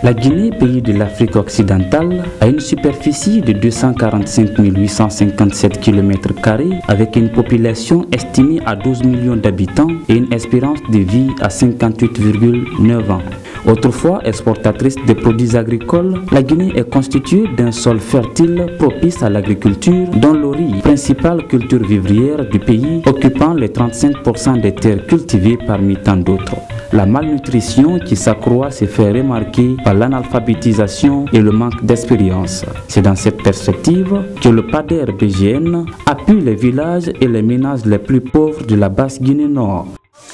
La Guinée, pays de l'Afrique occidentale, a une superficie de 245 857 km² avec une population estimée à 12 millions d'habitants et une espérance de vie à 58,9 ans. Autrefois exportatrice de produits agricoles, la Guinée est constituée d'un sol fertile propice à l'agriculture, dont le riz, principale culture vivrière du pays, occupant les 35% des terres cultivées parmi tant d'autres. La malnutrition qui s'accroît se fait remarquer par l'analphabétisation et le manque d'expérience. C'est dans cette perspective que le PADER-BGN appuie les villages et les ménages les plus pauvres de la Basse-Guinée Nord.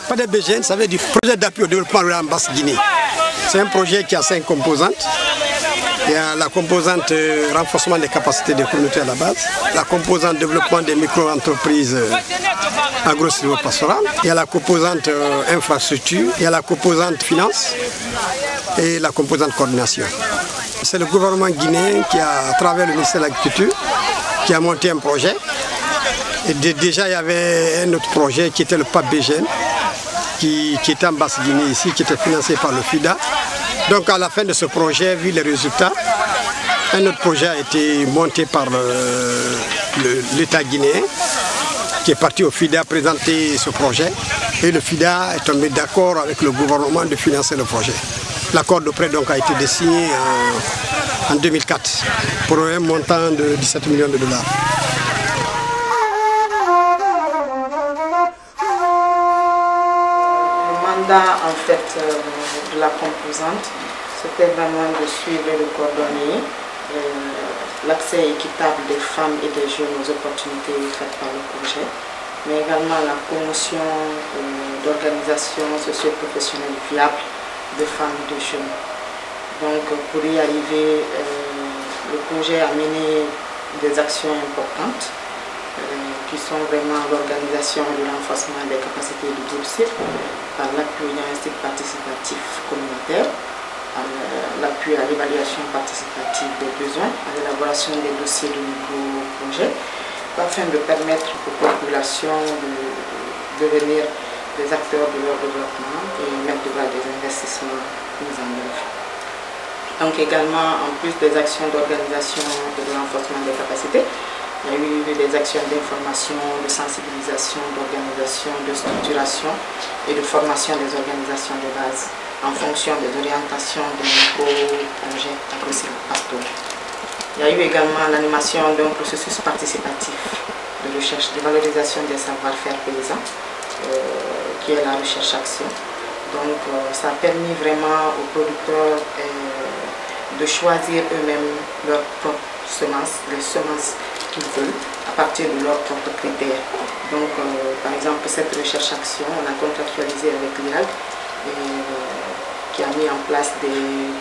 PADER-BGN, ça veut dire projet d'appui au développement rural en Basse-Guinée. C'est un projet qui a 5 composantes. Il y a la composante renforcement des capacités des communautés à la base, la composante développement des micro-entreprises agro-silvopastorales, il y a la composante infrastructure, il y a la composante finance et la composante coordination. C'est le gouvernement guinéen qui a, à travers le ministère de l'Agriculture, qui a monté un projet. Et déjà il y avait un autre projet qui était le PADER-BGN, qui était en Basse-Guinée ici, qui était financé par le FIDA. Donc à la fin de ce projet, vu les résultats, un autre projet a été monté par l'État guinéen, qui est parti au FIDA présenter ce projet. Et le FIDA est tombé d'accord avec le gouvernement de financer le projet. L'accord de prêt donc a été signé en 2004 pour un montant de 17 millions de dollars. En fait de la composante, c'était vraiment de suivre et de coordonner l'accès équitable des femmes et des jeunes aux opportunités offertes par le projet, mais également la promotion d'organisations socio-professionnelles viables de femmes et de jeunes. Donc pour y arriver, le projet a mené des actions importantes qui sont vraiment l'organisation et le renforcement des capacités du groupe CIR par l'appui diagnostic participatif communautaire, l'appui à l'évaluation participative des besoins, à l'élaboration des dossiers de micro-projets, afin de permettre aux populations de devenir des acteurs de leur développement et mettre de l'œuvre des investissements mis en œuvre. Donc également, en plus des actions d'organisation et de renforcement des capacités, il y a eu des actions d'information, de sensibilisation, d'organisation, de structuration et de formation des organisations de base en fonction des orientations des micro-projets agro-silvopastoraux. Il y a eu également l'animation d'un processus participatif de recherche, de valorisation des savoir-faire paysans, qui est la recherche-action. Donc ça a permis vraiment aux producteurs de choisir eux-mêmes leurs propres semences, les semences qu'ils veulent à partir de leurs propres critères. Donc par exemple cette recherche-action, on a contractualisé avec l'IRAG qui a mis en place des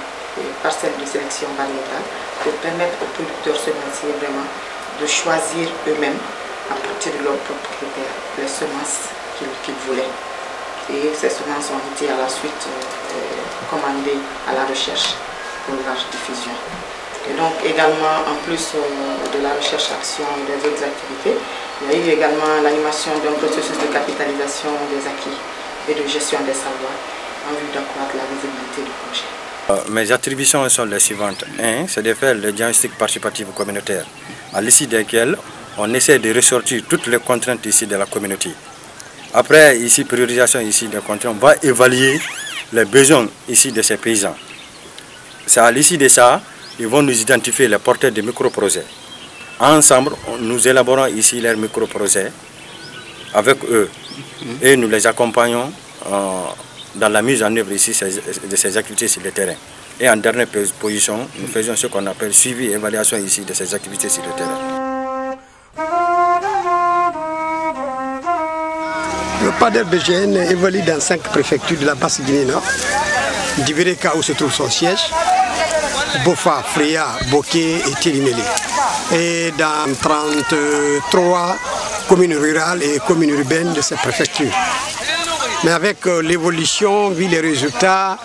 parcelles de sélection variétale pour permettre aux producteurs semenciers vraiment de choisir eux-mêmes à partir de leurs propres critères les semences qu'ils voulaient. Et ces semences ont été à la suite commandées à la recherche pour large diffusion. Et donc également, en plus de la recherche-action et des autres activités, il y a eu également l'animation d'un processus de capitalisation des acquis et de gestion des savoirs en vue d'accroître la visibilité du projet. Mes attributions sont les suivantes. 1, c'est de faire le diagnostic participatif communautaire, à l'issue desquels on essaie de ressortir toutes les contraintes ici de la communauté. Après, ici, priorisation ici des contraintes, on va évaluer les besoins ici de ces paysans. C'est à l'issue de ça, ils vont nous identifier les porteurs de micro-projets. Ensemble, nous élaborons ici leurs micro-projets avec eux et nous les accompagnons dans la mise en œuvre ici de ces activités sur le terrain. Et en dernière position, nous faisons ce qu'on appelle suivi et évaluation ici de ces activités sur le terrain. Le PADER-BGN évolue dans 5 préfectures de la Basse-Guinée Nord, Dibireka où se trouve son siège, Bofa, Freya, Boké et Télimélé. Et dans 33 communes rurales et communes urbaines de cette préfecture. Mais avec l'évolution, vu les résultats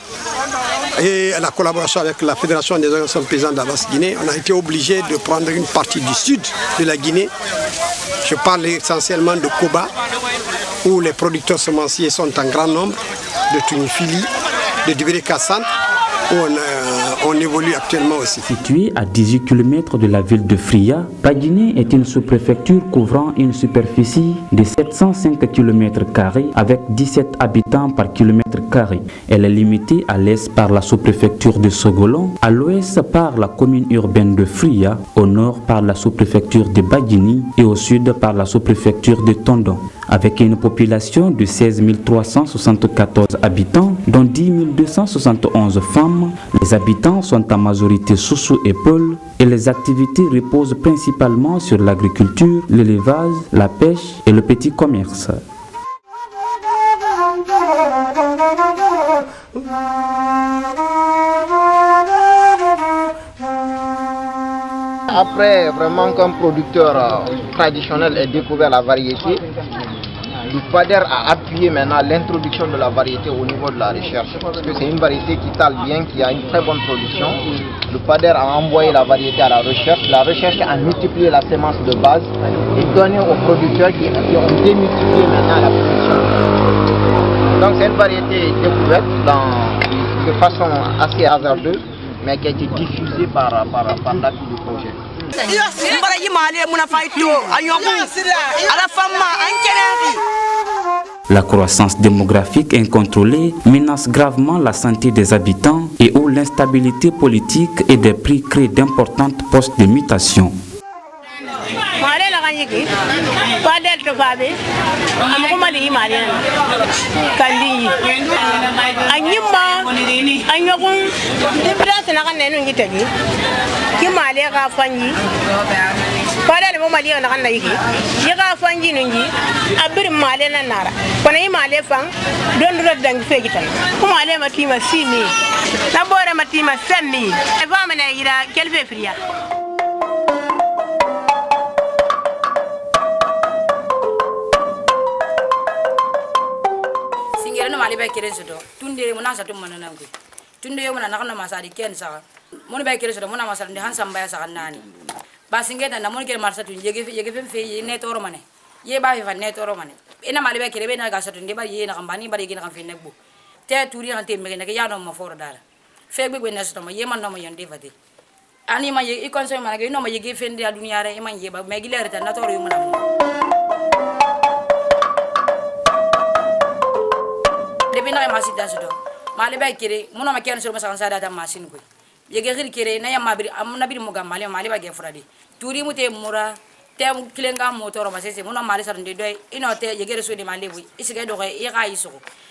et la collaboration avec la Fédération des organisations paysannes de la Basse-Guinée, on a été obligé de prendre une partie du sud de la Guinée. Je parle essentiellement de Koba, où les producteurs semenciers sont en grand nombre, de Tunifili, de Dibireka Centre, où on évolue actuellement aussi. Située à 18 km de la ville de Fria, Badjini est une sous-préfecture couvrant une superficie de 705 km² avec 17 habitants par kilomètre carré. Elle est limitée à l'est par la sous-préfecture de Sogolon, à l'ouest par la commune urbaine de Fria, au nord par la sous-préfecture de Badjini et au sud par la sous-préfecture de Tondon. Avec une population de 16 374 habitants, dont 10 271 femmes, les habitants sont en majorité Soussou et Peul et les activités reposent principalement sur l'agriculture, l'élevage, la pêche et le petit commerce. Après, vraiment, comme producteur traditionnel ait découvert la variété, le PADER a appuyé maintenant l'introduction de la variété au niveau de la recherche. Parce que c'est une variété qui tale bien, qui a une très bonne production. Le PADER a envoyé la variété à la recherche. La recherche a multiplié la sémence de base et donné aux producteurs qui ont démultiplié maintenant la production. Donc c'est une variété découverte de façon assez hasardeuse, mais qui a été diffusée par l'appui du projet. La croissance démographique incontrôlée menace gravement la santé des habitants et où l'instabilité politique et des prix créent d'importantes postes de mutation. Mali ba kere sodo tunde mona sa tum manana ngui tunde yo mona nakana masadi ken sa mon ba kere sodo mona masadi han samba ya sa nani ba singeta na mon kere marsa tun yege fem fe ne toro mane ye ba fa ne toro mane ina mali ba kere be na ga sa tun de ba ye na kambani ba ye na kan fe nekbu te turi han te me ne ya no ma foro dala fe be ne sodo ma ye man no ma yonde fati ani ma ye ikon so ma ga no ma yege fe ndi adunya re man ye ba me gilere ta na toro yo mona bina ma sida sodo mali ba kire muno ma ken so ma san sada ta machine ko ye ge kire na ya mabiri amna bir mo gam mali ba ge fradi turi mu te mura te kilenga motor ma sese muno mali sa ndi doy ino te ye ge so di mali bu isige do e ga iso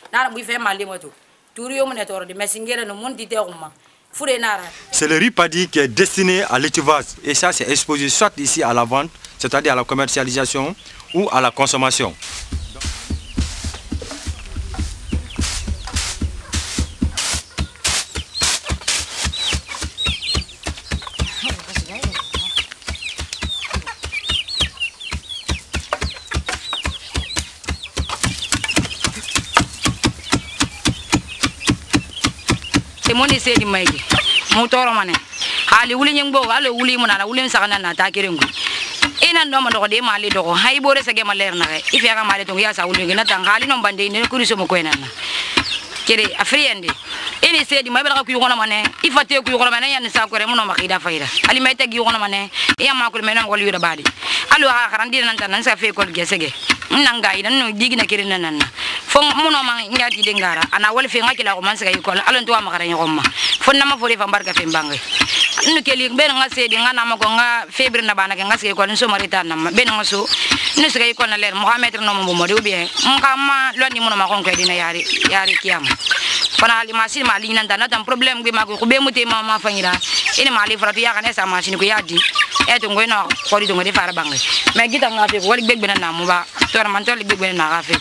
na bu fe mali mo to turi yo mu ne toro di mesingere no mon di te kuma fure nara. C'est le riz paddy qui est destiné à l'élevage et ça c'est exposé soit ici à la vente, c'est-à-dire à la commercialisation ou à la consommation. Moni sedi maigi motoro mane hali wuli nyingbo hali wuli munana wuli sakana na ta kirengu ina ndo mando de mali do hay bore sege maler na ifi aga mali to ya sa wuli ngina tangali no bande ne kuriso mo koena na kire afriende ini sedi mai bala ku yugona mane ifate ku yugona mane yan sa ko re muno makida fayda ali mai tagi yugona mane ya ma ko mena ngol yuda badi alu ha karandi nan tan sa fe ko gesege nanga ida no digina kire nan fo muno ma ngati de ngara ana wol fe ngaki la ko man sa ko alon to ma kara ngomma fo na ma fo fa barka fe mbangay nu keli ben nga sedi nga na ma ko nga febre na bana nga se ko so marita na ben nga so nu se ko na ler mohammed no mo mo de bien ngama lo ni muno ma ko dina yari kiyam fana ali machine ma li nan tan problem bi ma ko be muté ma fanyira ina ma li fratu ya kana sa machine ko yadi e to ngoy no ko di to ngodi fara bangay mais gita nga fe ko wali begbe na mo ba to man to li begbe na ga fe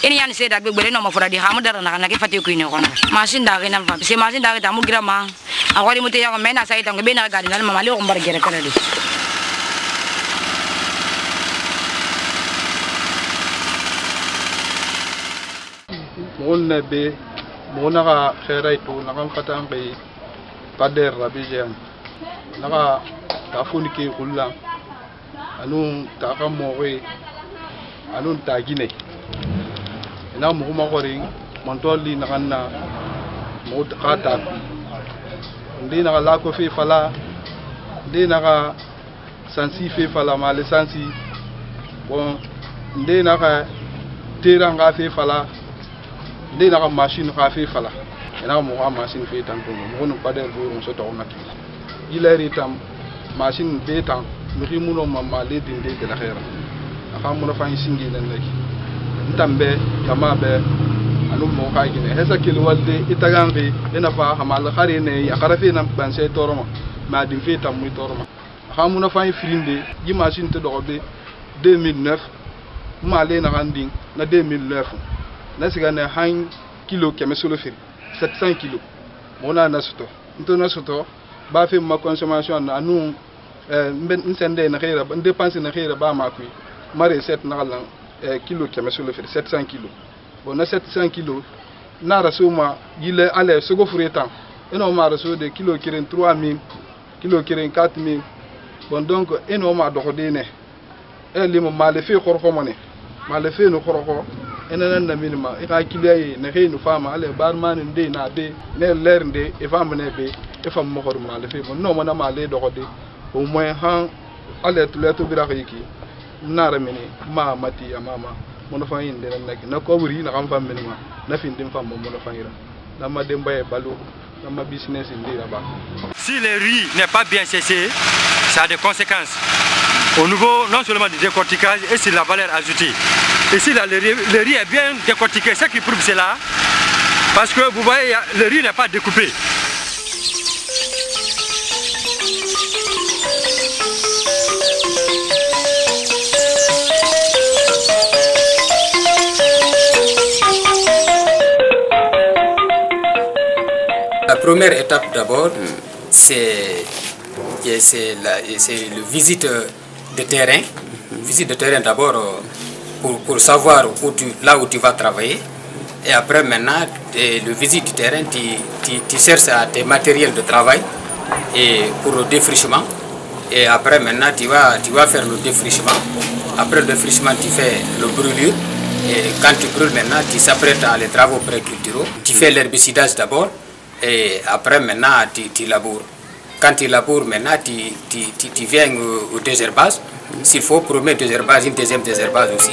ini yan seda begbe no ma fura di hamu dara na ke fati ko ni ko na machine da ga na fa se machine da ga mu grama a wali muté ya ko mena sa ita be na ga di na ma li ko mbar gere kala di mon be monaka khairai to nakam patang be pader rabijan naka tafuni ke kulla anun takamore anun tagine ina mu ma koring montoli nakanna mo kata ndé na la ko fe fala ndé na sansi fe fala ma le sansi bon ndé na tera nga fe fala ndé na machine ka fe fala ena mo machine fe tan ko mo no pader bo on so to ngaki ileri tam machine be tan mi muno mama le dinde de la khera aka mo fa singi nan leki ntambe kama be anu mo ka gine hesa kil walde itagangi ena fa hamal khari ne ya kharafi nam ban se toroma ma dim fe tam muy toroma aka mo fa frinde yi machine te do be 2009 ma le na randing na 2009 na siga ne han kilo keme solo firi 700 kilo mona na suto nto na suto ba fe ma consommation anu nsende na khira dépense na khira ba ma kui mare set na lan kilo keme solo firi 700 kilo bon na 700 kilo na rasuma yile ale sogo furetan eno ma raso de kilo kiren 3000 kilo kiren 4000 bon donc eno ma do dine limo ma le fi khorko mone ma le fi no khorko ena na minima e ka kiliye na khinu fama ale barman nde na de ne ler nde e fam ne be e fam mo khor ma le fi bon no mo na ma le do de au moins han ale to bira ki nara mini ma mati amama mo no fa yinde na nek na ko wuri na kam fam minima na fin dim fam mo no fa ira na ma dem baye balu na ma business ndira ba. Si le riz n'est pas bien séché, ça a des conséquences au niveau non seulement du décortiquage et sur la valeur ajoutée. Ici là, le riz est bien décortiqué, ce qui prouve cela, parce que vous voyez, le riz n'est pas découpé. La première étape d'abord, c'est le visite de terrain. Visite de terrain d'abord pour savoir là où tu vas travailler. Et après maintenant, le visite du terrain, tu cherches à tes matériels de travail et pour le défrichement. Et après maintenant, tu vas faire le défrichement. Après le défrichement, tu fais le brûlure. Et quand tu brûles maintenant, tu s'apprêtes à les travaux préculturaux. Tu fais l'herbicidage d'abord. Et après maintenant tu laboures. Quand tu laboures maintenant tu viens au désherbage. S'il faut premier désherbage, une deuxième désherbage aussi.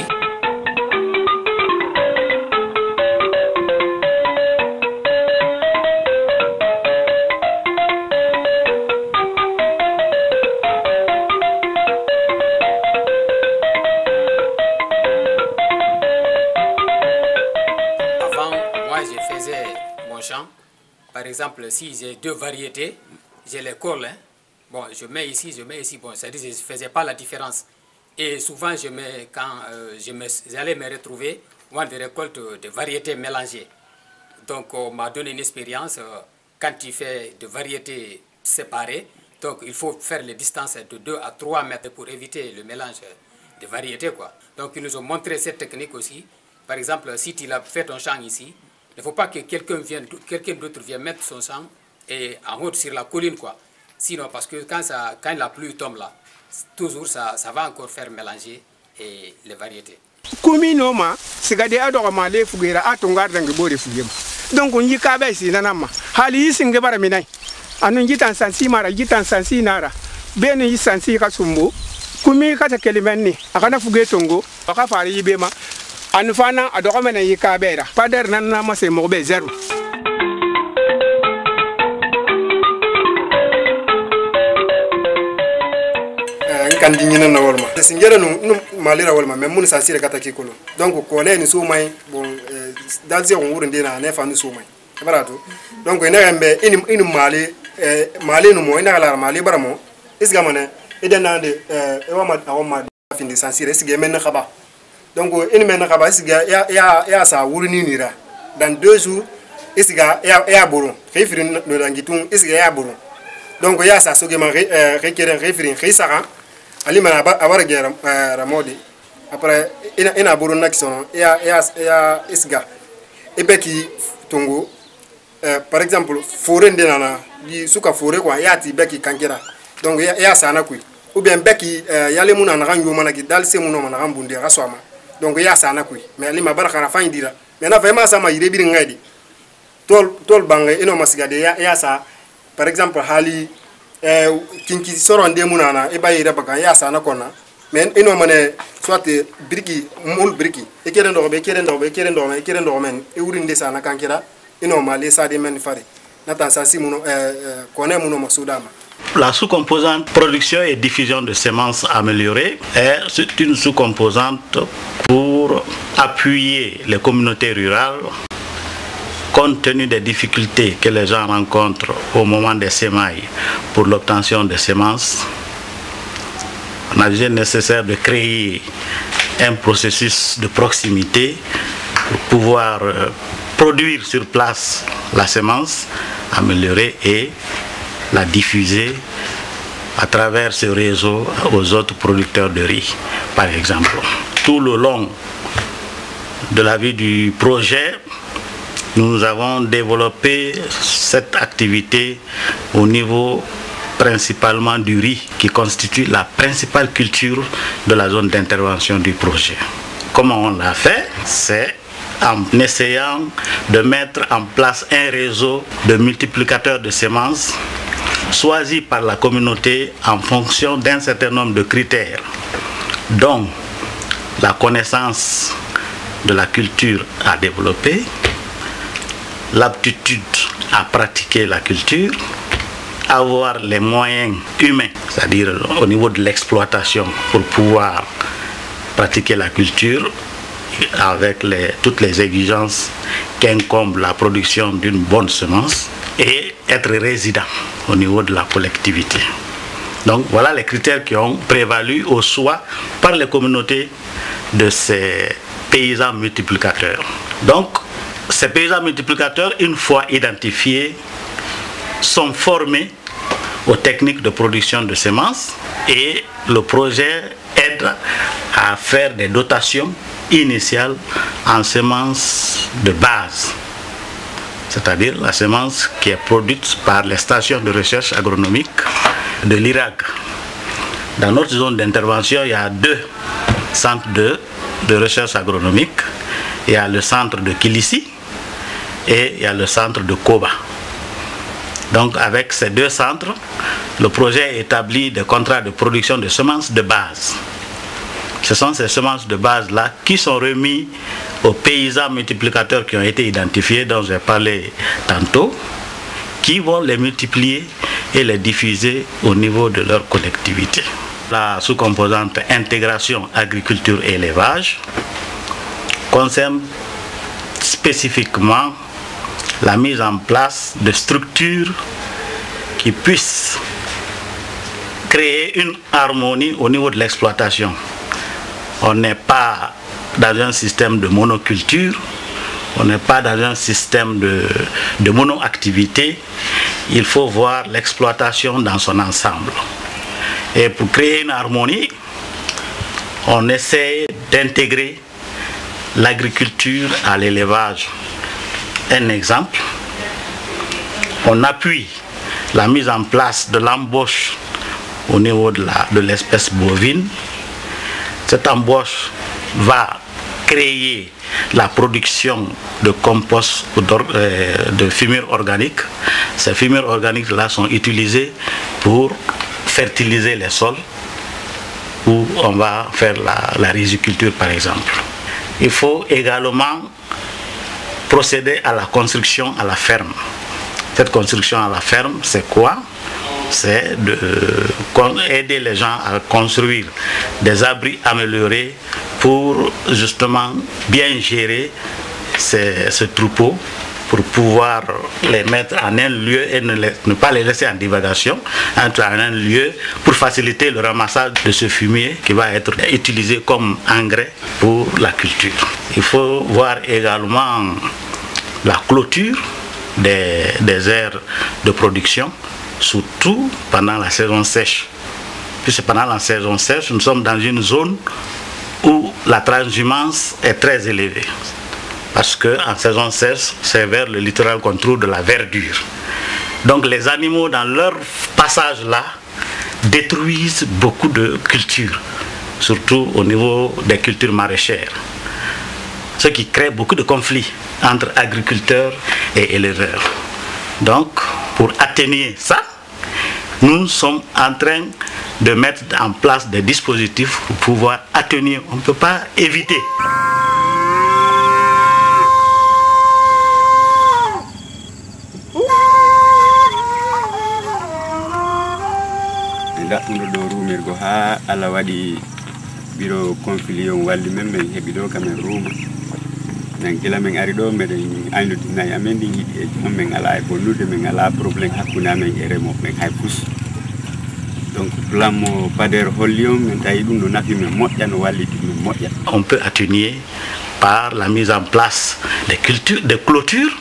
Avant moi je faisais mon champ. Par exemple, si j'ai deux variétés, je les colle. Hein. Bon, je mets ici. Bon, c'est-à-dire que je ne faisais pas la différence. Et souvent, quand j'allais me retrouver, moi, des récoltes de variétés mélangées. Donc, on m'a donné une expérience. Quand tu fais de variétés séparées, donc il faut faire les distances de 2 à 3 mètres pour éviter le mélange de variétés, quoi. Donc, ils nous ont montré cette technique aussi. Par exemple, si tu as fait ton champ ici, il ne faut pas que quelqu'un d'autre vienne mettre son champ et en haut sur la colline, quoi. Sinon, parce que quand la pluie tombe là, toujours ça va encore faire mélanger les variétés. Kuminoma, c'est gardé à dormir fugera à ton gardien de bord fugem. Donc on y cabe ici nanama. Hali singe baraminai. Anu jitan sansi mara jitan sansi nara. Ben yi sansi kasumbo. Kumi kata kelimeni. Akana fugetongo. Baka fari ibema. Anufana adoromena yikabera. Pader nana mase mobe zero. Kandingina na walma. Singera no malira walma mais mun sansire kata kikolo. Donc ko le ni soumay bon dalze on wurinde na ne fa ni soumay. Barato. Donc ina gambe ini mali no mo ina la mali baramo. Isga mane edenande awama findi sansire isga men khaba. Donc ini men khaba isga ya sa wurni nira. Dans 2 jours isga ya boron. Refri no dangitung isga ya boron. Donc ya sa sogema requérir refri khisara. Ali mana abara gera ramodi après ina buru nakson ya isga ebeki tongo par exemple forêt ndenana di suka forêt quoi ya ti beki kankera donc ya sana kui ou bien beki yale muna na rango mana ki dal se muno mana rambundi raswama donc ya sana kui mais ali mabara kana fa indira mais na vraiment sama ire biri ngadi tol bangé ino masiga de ya sa par exemple hali kinki soron de munana e bayi rebaka ya sana kona men ino mane soit briki mul briki e kere ndo men e urinde sana kankira ino male sa de men fari nata sa si muno kone muno masudama. La sous-composante production et diffusion de semences améliorées est une sous-composante pour appuyer les communautés rurales compte tenu des difficultés que les gens rencontrent au moment des semailles pour l'obtention de semences. On a jugé nécessaire de créer un processus de proximité pour pouvoir produire sur place la semence améliorée et la diffuser à travers ce réseau aux autres producteurs de riz, par exemple. Tout le long de la vie du projet, nous avons développé cette activité au niveau principalement du riz, qui constitue la principale culture de la zone d'intervention du projet. Comment on l'a fait? C'est en essayant de mettre en place un réseau de multiplicateurs de semences choisis par la communauté en fonction d'un certain nombre de critères, dont la connaissance de la culture à développer, l'aptitude à pratiquer la culture, avoir les moyens humains, c'est-à-dire au niveau de l'exploitation pour pouvoir pratiquer la culture avec toutes les exigences qu'incombe la production d'une bonne semence, et être résident au niveau de la collectivité. Donc voilà les critères qui ont prévalu au choix par les communautés de ces paysans multiplicateurs. Donc ces paysans multiplicateurs, une fois identifiés, sont formés aux techniques de production de semences, et le projet aide à faire des dotations initiales en semences de base, c'est-à-dire la semence qui est produite par les stations de recherche agronomique de l'IRAG. Dans notre zone d'intervention, il y a 2 centres de recherche agronomique. Il y a le centre de Kilissi et il y a le centre de Koba. Donc avec ces 2 centres, le projet établit des contrats de production de semences de base. Ce sont ces semences de base-là qui sont remis aux paysans multiplicateurs qui ont été identifiés, dont j'ai parlé tantôt, qui vont les multiplier et les diffuser au niveau de leur collectivité. La sous-composante intégration agriculture et élevage concerne spécifiquement la mise en place de structures qui puissent créer une harmonie au niveau de l'exploitation. On n'est pas dans un système de monoculture, on n'est pas dans un système de monoactivité. Il faut voir l'exploitation dans son ensemble. Et pour créer une harmonie, on essaie d'intégrer l'agriculture à l'élevage. Un exemple, on appuie la mise en place de l'embauche au niveau de l'espèce bovine. Cette embauche va créer la production de compost ou de fumure organique. Ces fumures organiques-là sont utilisées pour fertiliser les sols, où on va faire la riziculture par exemple. Il faut également procéder à la construction à la ferme. Cette construction à la ferme, c'est quoi? C'est d'aider les gens à construire des abris améliorés pour justement bien gérer ce troupeau, pour pouvoir les mettre en un lieu et ne pas les laisser en divagation, entre en un lieu pour faciliter le ramassage de ce fumier qui va être utilisé comme engrais pour la culture. Il faut voir également la clôture des aires de production, surtout pendant la saison sèche. Puisque pendant la saison sèche, nous sommes dans une zone où la transhumance est très élevée. Parce qu'en saison sèche, c'est vers le littoral qu'on trouve de la verdure. Donc les animaux, dans leur passage là, détruisent beaucoup de cultures, surtout au niveau des cultures maraîchères. Ce qui crée beaucoup de conflits entre agriculteurs et éleveurs. Donc, pour atténuer ça, nous sommes en train de mettre en place des dispositifs pour pouvoir atténuer. On ne peut pas éviter. biro conflit on walli men men hebi do kamen ruma nan gila men ari do meden ayno dinay amen di yidi e mom men ala e bonnude men ala problème hakuna men e remo men hay pus donc plan mo pader hollium men tay dum no nafi men modja no walli men modja. On peut atténuer par la mise en place des cultures, des clôtures,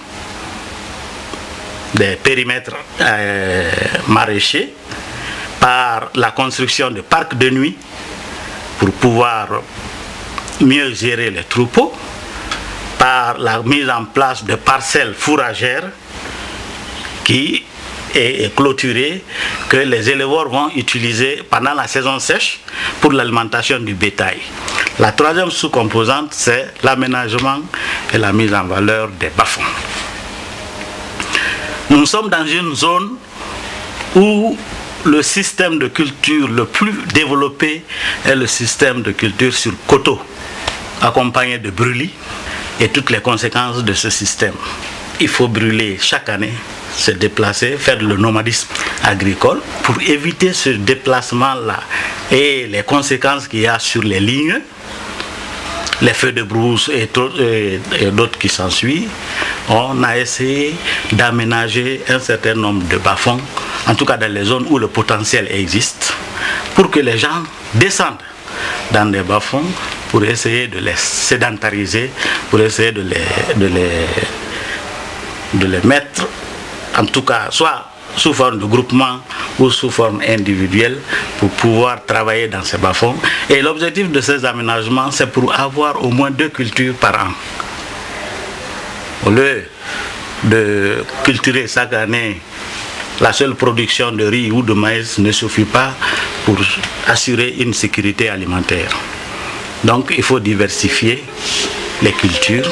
des périmètres maraîchers, par la construction de parcs de nuit pour pouvoir mieux gérer les troupeaux, par la mise en place de parcelles fourragères qui est clôturée, que les éleveurs vont utiliser pendant la saison sèche pour l'alimentation du bétail. La troisième sous-composante, c'est l'aménagement et la mise en valeur des bas-fonds. Nous sommes dans une zone où le système de culture le plus développé est le système de culture sur coteaux, accompagné de brûlis et toutes les conséquences de ce système. Il faut brûler chaque année, se déplacer, faire le nomadisme agricole pour éviter ce déplacement-là et les conséquences qu'il y a sur les lignes, les feux de brousse et d'autres qui s'ensuivent. On a essayé d'aménager un certain nombre de bas-fonds, en tout cas dans les zones où le potentiel existe, pour que les gens descendent dans des bas-fonds pour essayer de les sédentariser, pour essayer de les mettre, en tout cas, soit sous forme de groupement ou sous forme individuelle, pour pouvoir travailler dans ces bas-fonds. Et l'objectif de ces aménagements, c'est pour avoir au moins 2 cultures par an. Au lieu de cultiver chaque année la seule production de riz ou de maïs ne suffit pas pour assurer une sécurité alimentaire. Donc il faut diversifier les cultures.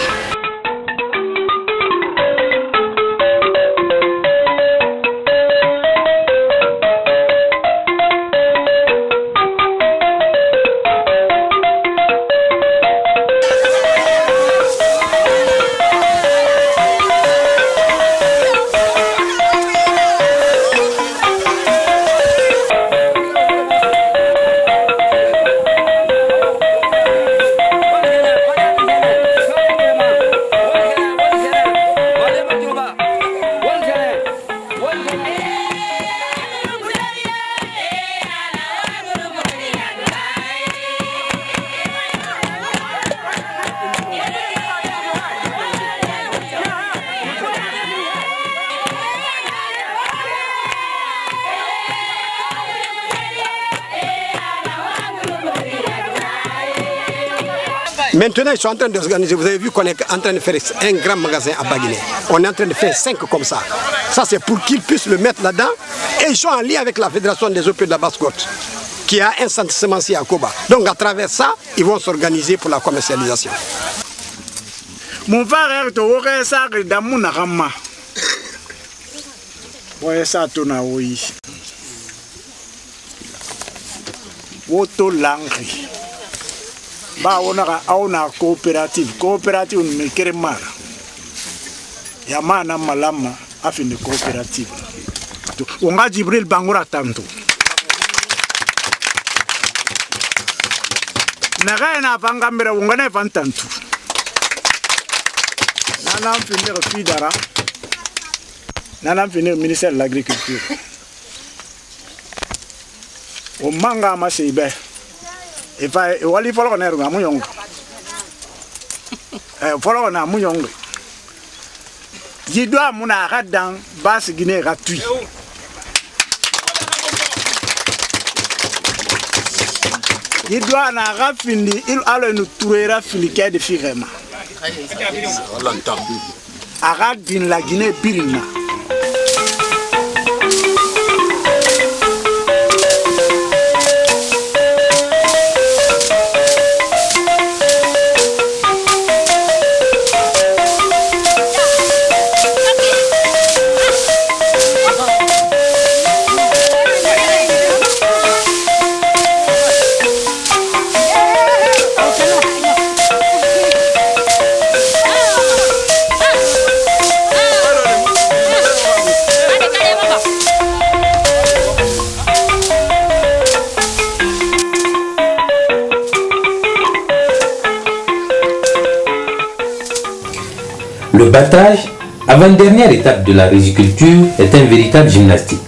Maintenant, ils sont en train de s'organiser. Vous avez vu qu'on est en train de faire un grand magasin à Baguiné. On est en train de faire 5 comme ça. Ça, c'est pour qu'ils puissent le mettre là-dedans. Et ils sont en lien avec la Fédération des OP de la Basse-Côte, qui a un centre semencier à Koba. Donc, à travers ça, ils vont s'organiser pour la commercialisation. Mon frère est au ça dans mon arama. Ouais, ça tourne à oui. Woto Langri. Ba ona coopérative me kere mara ya mana malama afine coopérative onga Jibril Bangura tanto naga na vanga mera onga na vantantu nana finir fidara nana finir ministère de l'agriculture o manga ma seibe if I wali follow on erga muyong follow on muyong yidwa muna radang bas guiné gratuit yidwa na rafindi il alo nous trouver filika de firema arad din la Guinée pirina. battage, avant-dernière étape de la riziculture, est un véritable gymnastique.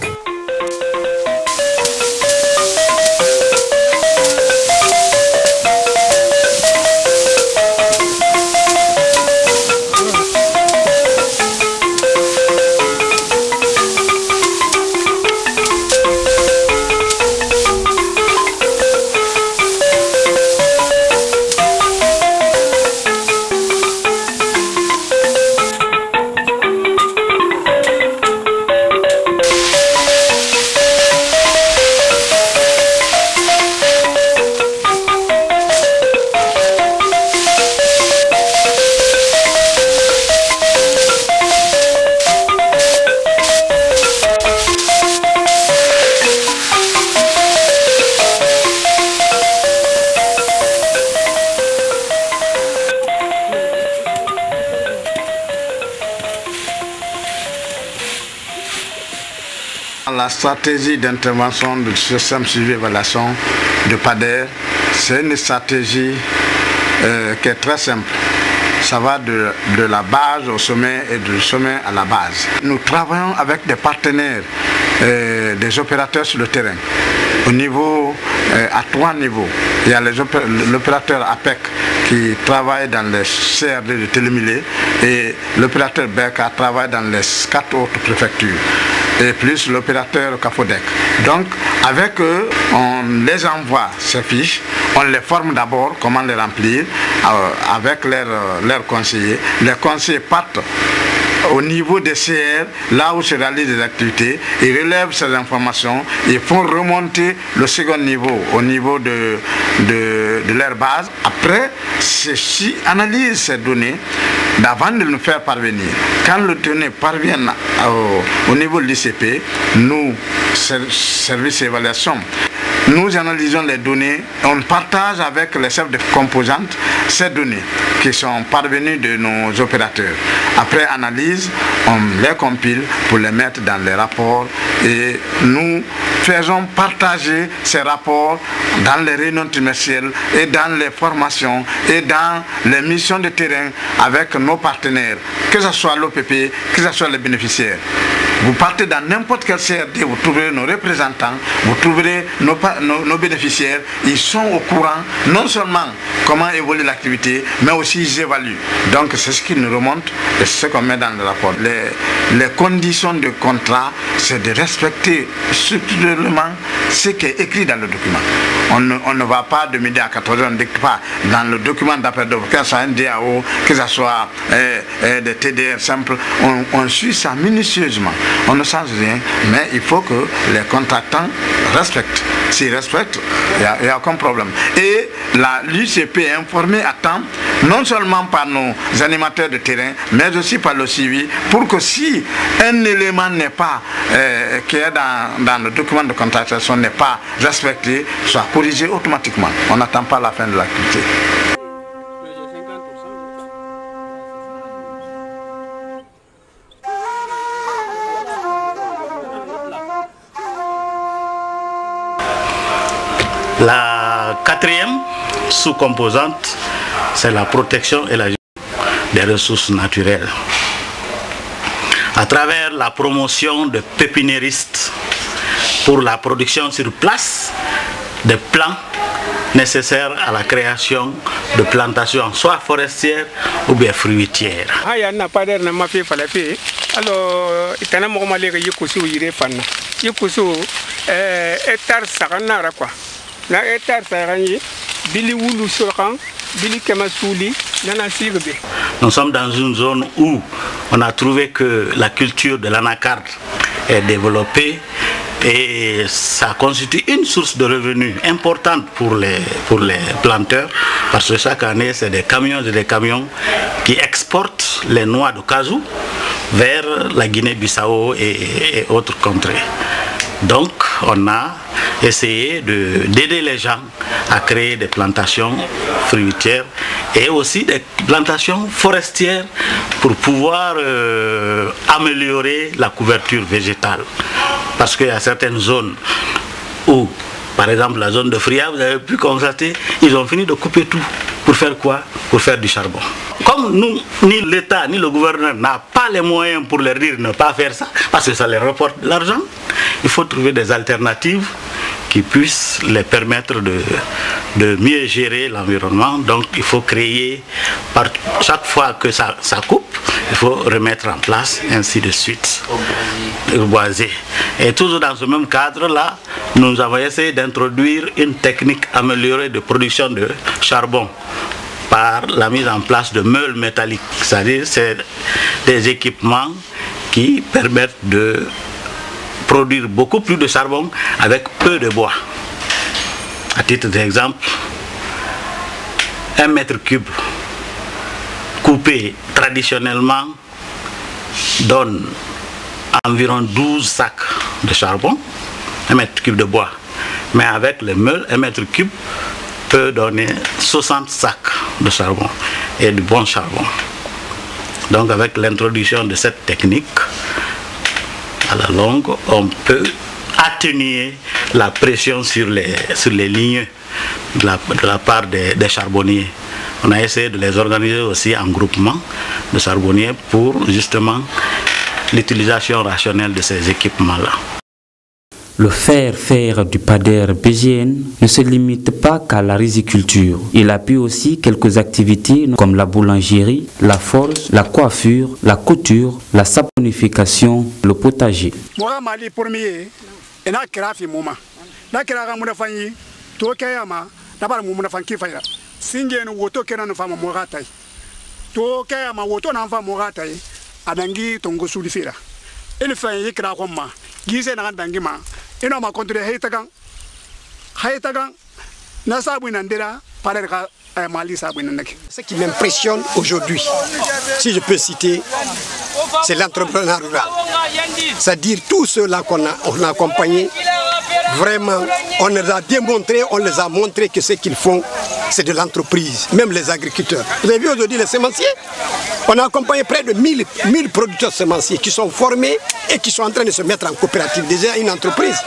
La stratégie d'intervention du système suivi-évaluation de PADER, c'est une stratégie qui est très simple. Ça va de la base au sommet et du sommet à la base. Nous travaillons avec des partenaires, des opérateurs sur le terrain. Au niveau, à 3 niveaux. Il y a l'opérateur APEC qui travaille dans les CRD de Télémilé et l'opérateur BECA travaille dans les 4 autres préfectures. Et plus l'opérateur CAFODEC. Donc avec eux, on les envoie ces fiches, on les forme d'abord, comment les remplir, avec leurs conseillers. Les conseillers partent au niveau des CR, là où se réalisent des activités, ils relèvent ces informations, ils font remonter le second niveau au niveau de leur base. Après, ceux-ci analysent ces données avant de nous faire parvenir. Quand les données parviennent au niveau de l'ICP, nous, service d'évaluation, nous analysons les données, on partage avec les chefs de composantes ces données qui sont parvenues de nos opérateurs. Après analyse, on les compile pour les mettre dans les rapports et nous faisons partager ces rapports dans les réunions trimestrielles et dans les formations et dans les missions de terrain avec nos partenaires, que ce soit l'OPP, que ce soit les bénéficiaires. Vous partez dans n'importe quel CRD, vous trouverez nos représentants, vous trouverez nos bénéficiaires, ils sont au courant non seulement comment évolue l'activité, mais aussi ils évaluent. Donc c'est ce qui nous remonte et c'est ce qu'on met dans le rapport. Les conditions de contrat, c'est de respecter structurellement ce qui est écrit dans le document. On ne va pas de midi à 14h, on ne dicte pas dans le document d'appel d'offres, que ce soit un DAO, que ce soit des TDR simples, on suit ça minutieusement. On ne change rien, mais il faut que les contractants respectent. S'ils respectent, il n'y a aucun problème. Et l'UCP est informée à temps, non seulement par nos animateurs de terrain, mais aussi par le suivi, pour que si un élément n'est pas, qui est dans le document de contractation n'est pas respecté, soit corrigé automatiquement. On n'attend pas la fin de l'activité. La quatrième sous-composante, c'est la protection et la gestion des ressources naturelles. À travers la promotion de pépiniéristes pour la production sur place des plants nécessaires à la création de plantations, soit forestières ou bien fruitières. Nous sommes dans une zone où on a trouvé que la culture de l'anacarde est développée et ça constitue une source de revenus importante pour les planteurs, parce que chaque année c'est des camions et des camions qui exportent les noix de casou vers la Guinée-Bissau et autres contrées. Donc on a essayé d'aider les gens à créer des plantations fruitières et aussi des plantations forestières pour pouvoir améliorer la couverture végétale. Parce qu'il y a certaines zones où, par exemple la zone de Fria, vous avez pu constater, ils ont fini de couper tout. Pour faire quoi? Pour faire du charbon. Comme nous, ni l'État, ni le gouverneur n'a pas les moyens pour leur dire de ne pas faire ça, parce que ça leur rapporte de l'argent, il faut trouver des alternatives qui puissent les permettre de mieux gérer l'environnement. Donc il faut créer, chaque fois que ça coupe, il faut remettre en place, ainsi de suite, reboiser. Et toujours dans ce même cadre-là, nous avons essayé d'introduire une technique améliorée de production de charbon par la mise en place de meules métalliques. C'est-à-dire c'est des équipements qui permettent de produire beaucoup plus de charbon avec peu de bois. À titre d'exemple, 1 mètre cube coupé traditionnellement donne environ 12 sacs de charbon, 1 mètre cube de bois. Mais avec les meules, 1 mètre cube peut donner 60 sacs de charbon et du bon charbon. Donc avec l'introduction de cette technique, à la longue, on peut atténuer la pression sur les lignes de la part des charbonniers. On a essayé de les organiser aussi en groupement de charbonniers pour justement l'utilisation rationnelle de ces équipements-là. Le faire du PADER BGN ne se limite pas qu'à la riziculture. Il appuie aussi quelques activités comme la boulangerie, la forge, la coiffure, la couture, la saponification, le potager. Ce qui m'impressionne aujourd'hui, si je peux citer, c'est l'entrepreneuriat rural. C'est-à-dire tous ceux-là qu'on a accompagnés, vraiment, on les a démontré, on les a montré que ce qu'ils font, c'est de l'entreprise, même les agriculteurs. Vous avez vu aujourd'hui les semenciers? On a accompagné près de 1000 producteurs semenciers qui sont formés et qui sont en train de se mettre en coopérative, déjà une entreprise.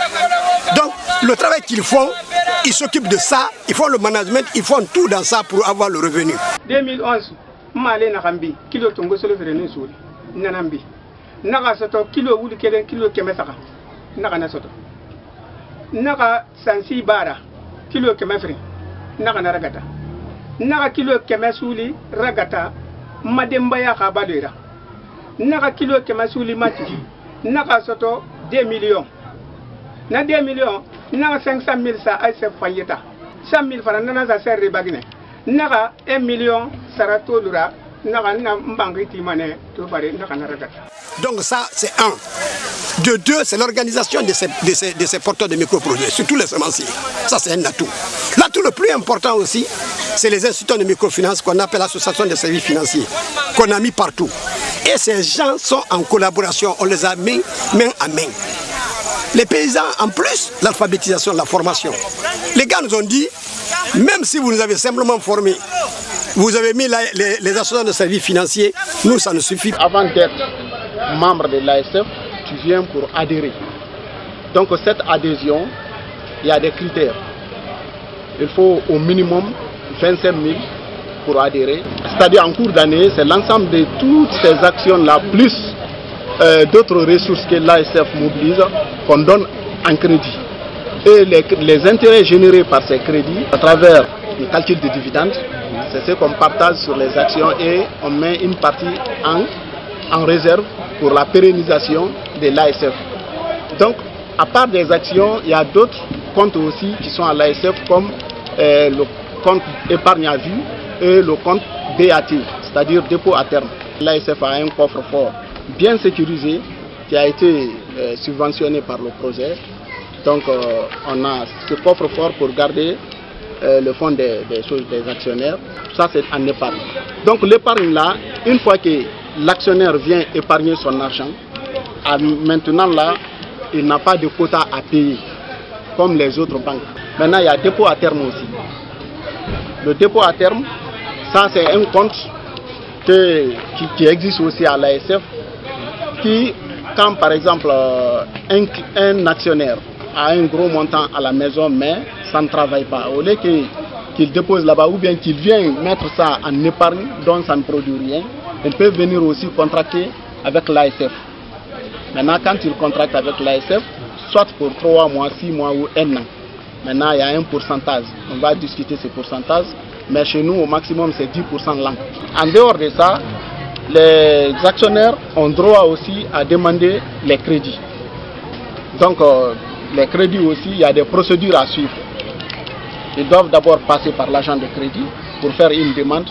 Donc, le travail qu'ils font, ils s'occupent de ça, ils font le management, ils font tout dans ça pour avoir le revenu. 2011, Malé Narambi, kilo tongo solo ferene souli, Nanambi. Naka soto kilo wuli kelen kilo kemesaka, Naka nasoto. Naka sansi bara, kilo kemefri, Naka naragata. Naka kilo kemesuli ragata, Madembaya kabadera. Naka kilo kemesuli mati, Naka soto 2 millions. Na 2 millions, naka 500 000 sa ASF fayeta. 100 000 francs nana za serre bagine. Naka 1 million sarato lura, naka na mbangiti mané to bare naka naragata. Donc ça c'est un. De deux, c'est l'organisation de ces porteurs de microprojets, surtout les semenciers. Ça c'est un atout. L'atout le plus important aussi, c'est les institutions de microfinance qu'on appelle l'association des services financiers, qu'on a mis partout. Et ces gens sont en collaboration, on les a mis main à main. Les paysans, en plus, l'alphabétisation, la formation. Les gars nous ont dit, même si vous nous avez simplement formés, vous avez mis les associations de services financiers, nous, ça nous suffit. Avant d'être membre de l'ASF, tu viens pour adhérer. Donc cette adhésion, il y a des critères. Il faut au minimum 25 000 pour adhérer. C'est-à-dire en cours d'année, c'est l'ensemble de toutes ces actions-là, plus d'autres ressources que l'ASF mobilise, qu'on donne en crédit. Et les intérêts générés par ces crédits, à travers le calcul des dividendes, c'est ce qu'on partage sur les actions et on met une partie en réserve pour la pérennisation de l'ASF. Donc, à part des actions, il y a d'autres comptes aussi qui sont à l'ASF, comme le compte épargne à vue et le compte BAT, c'est-à-dire dépôt à terme. L'ASF a un coffre-fort bien sécurisé qui a été subventionné par le projet. Donc on a ce coffre-fort pour garder le fonds des actionnaires. Ça c'est en épargne. Donc l'épargne là, une fois que l'actionnaire vient épargner son argent, maintenant là, il n'a pas de quota à payer comme les autres banques. Maintenant il y a dépôt à terme aussi. Le dépôt à terme, ça c'est un compte qui existe aussi à l'ASF, qui, quand par exemple un actionnaire a un gros montant à la maison mais ça ne travaille pas, au lieu qu'il qu'ils déposent là-bas ou bien qu'ils viennent mettre ça en épargne dont ça ne produit rien, ils peuvent venir aussi contracter avec l'ASF. Maintenant, quand ils contractent avec l'ASF, soit pour 3 mois, 6 mois ou 1 an, maintenant il y a un pourcentage. On va discuter ces pourcentages, mais chez nous au maximum c'est 10% l'an. En dehors de ça, les actionnaires ont droit aussi à demander les crédits. Donc les crédits aussi, il y a des procédures à suivre. Ils doivent d'abord passer par l'agent de crédit pour faire une demande.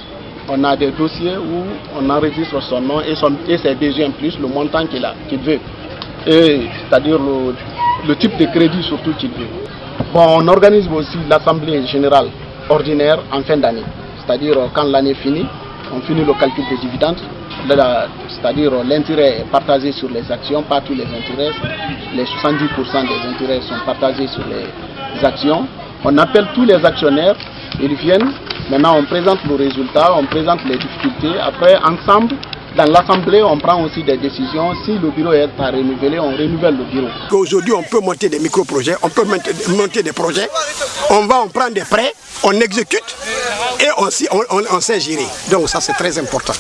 On a des dossiers où on enregistre son nom et ses besoins plus le montant qu'il veut. C'est-à-dire le type de crédit surtout qu'il veut. Bon, on organise aussi l'assemblée générale ordinaire en fin d'année. C'est-à-dire quand l'année finit, on finit le calcul des dividendes. C'est-à-dire l'intérêt est partagé sur les actions, pas tous les intérêts. Les 70% des intérêts sont partagés sur les actions. On appelle tous les actionnaires, ils viennent. Maintenant, on présente le résultat, on présente les difficultés. Après, ensemble, dans l'Assemblée, on prend aussi des décisions. Si le bureau est à renouveler, on renouvelle le bureau. Aujourd'hui, on peut monter des micro-projets, on peut monter des projets. On prend des prêts, on exécute et on sait gérer. Donc ça, c'est très important.